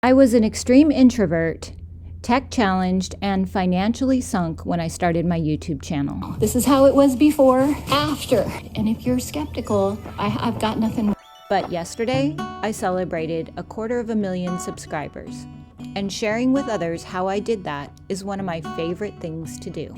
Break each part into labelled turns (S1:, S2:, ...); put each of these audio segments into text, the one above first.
S1: I was an extreme introvert, tech challenged, and financially sunk when I started my YouTube channel.
S2: This is how it was before, after. And if you're skeptical, I've got nothing.
S1: But yesterday, I celebrated 250,000 subscribers. And sharing with others how I did that is one of my favorite things to do.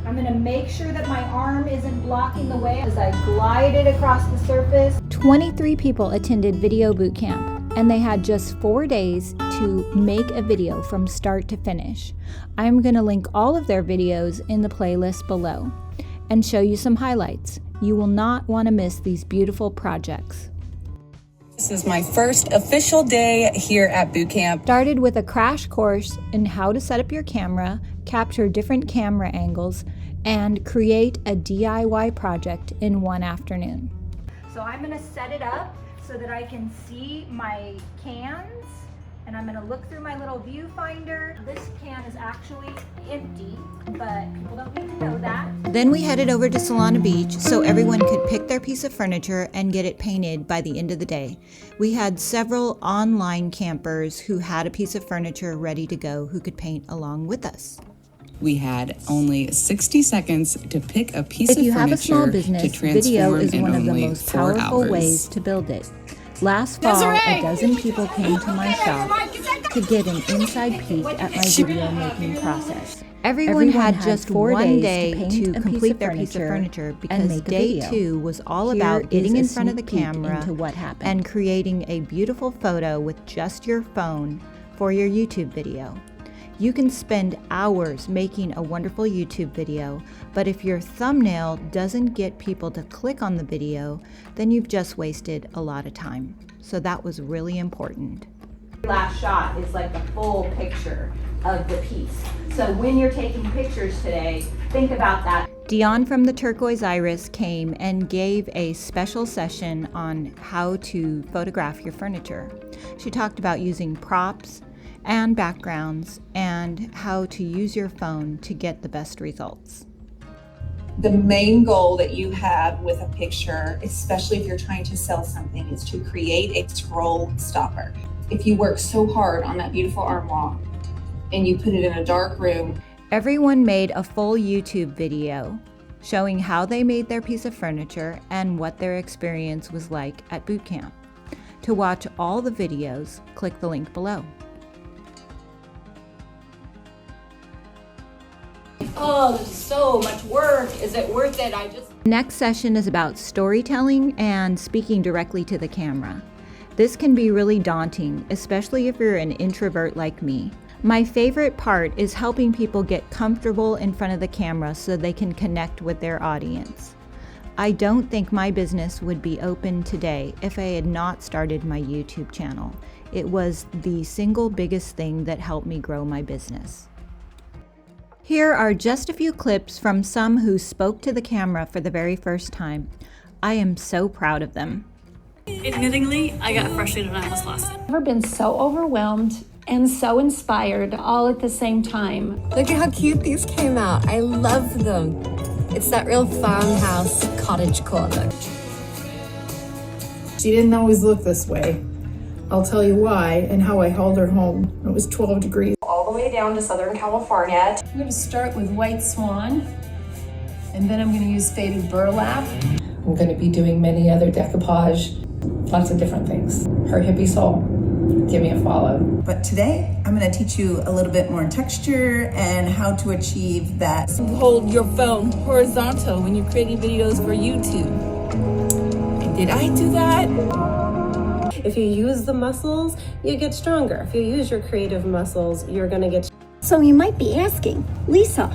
S1: I'm gonna make sure that my arm isn't blocking the way as I glide it across the surface. 23 people attended Video Bootcamp, and they had just 4 days to make a video from start to finish. I'm gonna link all of their videos in the playlist below and show you some highlights. You will not want to miss these beautiful projects.
S3: This is my first official day here at Bootcamp.
S1: Started with a crash course in how to set up your camera, capture different camera angles, and create a DIY project in one afternoon. So I'm gonna set it up so that I can see my cans, and I'm gonna look through my little viewfinder. This can is actually empty, but people don't need to know that. Then we headed over to Solana Beach so everyone could pick their piece of furniture and get it painted by the end of the day. We had several online campers who had a piece of furniture ready to go who could paint along with us.
S3: We had only 60 seconds to pick a piece of furniture.
S1: If you have a small business, video is one of the
S3: only
S1: most
S3: 4
S1: powerful
S3: hours.
S1: ways to build it. Last fall, a dozen people came to my shop to get an inside peek at my video making process. Everyone had just 4 days to complete their piece of furniture because day 2 was all about getting in front of the camera and creating a beautiful photo with just your phone for your YouTube video. You can spend hours making a wonderful YouTube video, but if your thumbnail doesn't get people to click on the video, then you've just wasted a lot of time. So that was really important. Last shot is like the full picture of the piece. So when you're taking pictures today, think about that. Dion from the Turquoise Iris came and gave a special session on how to photograph your furniture. She talked about using props and backgrounds and how to use your phone to get the best results.
S4: The main goal that you have with a picture, especially if you're trying to sell something, is to create a scroll stopper. If you work so hard on that beautiful armoire and you put it in a dark room.
S1: Everyone made a full YouTube video showing how they made their piece of furniture and what their experience was like at Bootcamp. To watch all the videos, click the link below.
S2: Oh, this is so much work. Is it worth it?
S1: Next session is about storytelling and speaking directly to the camera. This can be really daunting, especially if you're an introvert like me. My favorite part is helping people get comfortable in front of the camera so they can connect with their audience. I don't think my business would be open today if I had not started my YouTube channel. It was the single biggest thing that helped me grow my business. Here are just a few clips from some who spoke to the camera for the very first time. I am so proud of them.
S5: Admittingly, I got frustrated and I almost lost it.
S2: I've never been so overwhelmed and so inspired all at the same time.
S6: Look at how cute these came out. I love them. It's that real farmhouse cottagecore look.
S7: She didn't always look this way. I'll tell you why and how I hauled her home. It was 12 degrees.
S8: All the way down to Southern California.
S7: I'm going to start with white swan, and then I'm going to use faded burlap. I'm going to be doing many other decoupage, lots of different things. Her hippie soul, give me a follow.
S9: But today, I'm going to teach you a little bit more texture and how to achieve that.
S10: Hold your phone horizontal when you're creating videos for YouTube. And did I do that?
S11: If you use the muscles, you get stronger. If you use your creative muscles, you're gonna get.
S12: So you might be asking, Lisa,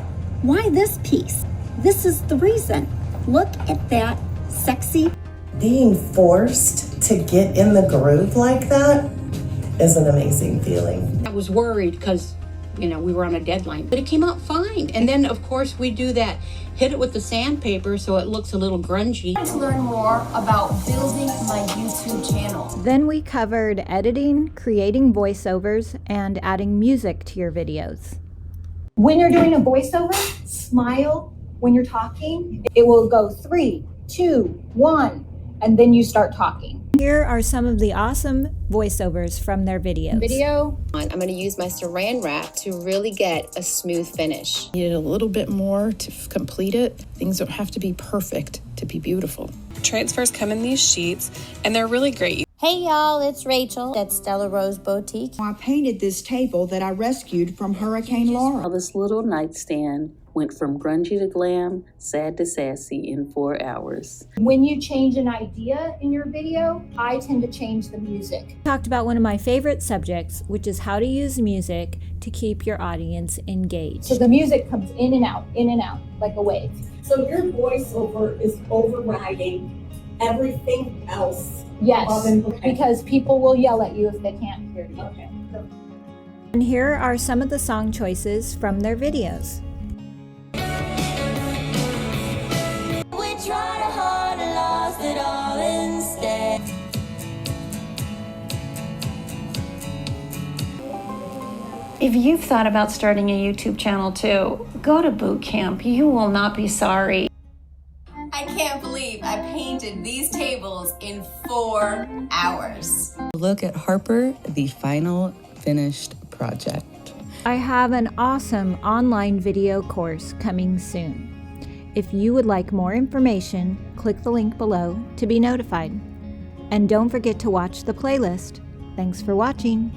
S12: why this piece? This is the reason. Look at that sexy.
S13: Being forced to get in the groove like that is an amazing feeling.
S14: I was worried because, we were on a deadline, but it came out fine. And then, of course, we do that, hit it with the sandpaper so it looks a little grungy.
S15: I want to learn more about building my YouTube channel.
S1: Then we covered editing, creating voiceovers, and adding music to your videos.
S16: When you're doing a voiceover, smile when you're talking. It will go 3, 2, 1, and then you start talking.
S1: Here are some of the awesome voiceovers from their videos.
S6: I'm going to use my saran wrap to really get a smooth finish.
S17: Needed a little bit more to complete it. Things don't have to be perfect to be beautiful.
S3: Transfers come in these sheets, and they're really great.
S18: Hey y'all, it's Rachel at Stella Rose Boutique.
S19: I painted this table that I rescued from Hurricane Laura.
S20: This little nightstand went from grungy to glam, sad to sassy in 4 hours.
S16: When you change an idea in your video, I tend to change the music.
S1: Talked about one of my favorite subjects, which is how to use music to keep your audience engaged.
S16: So the music comes in and out, like a wave.
S9: So your voiceover is overriding everything else.
S16: Yes, because people will yell at you if they can't hear you.
S9: Okay.
S1: And here are some of the song choices from their videos.
S2: If you've thought about starting a YouTube channel too, go to Bootcamp. You will not be sorry.
S21: I can't believe I painted these tables in 4 hours.
S3: Look at Harper, the final finished project.
S1: I have an awesome online video course coming soon. If you would like more information, click the link below to be notified. And don't forget to watch the playlist. Thanks for watching.